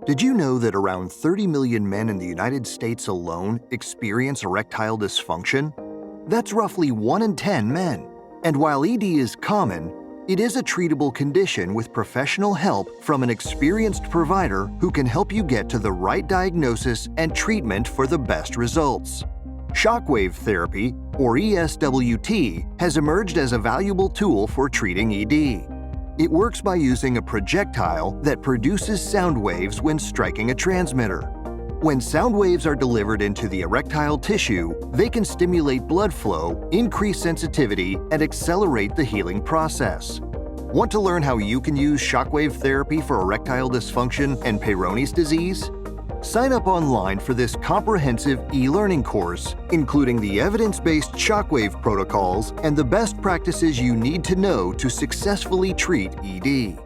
Did you know that around 30 million men in the United States alone experience erectile dysfunction? That's roughly 1 in 10 men. And while ED is common, it is a treatable condition with professional help from an experienced provider who can help you get to the right diagnosis and treatment for the best results. Shockwave therapy, or ESWT, has emerged as a valuable tool for treating ED. It works by using a projectile that produces sound waves when striking a transmitter. When sound waves are delivered into the erectile tissue, they can stimulate blood flow, increase sensitivity, and accelerate the healing process. Want to learn how you can use shockwave therapy for erectile dysfunction and Peyronie's disease? Sign up online for this comprehensive e-learning course, including the evidence-based shockwave protocols and the best practices you need to know to successfully treat ED.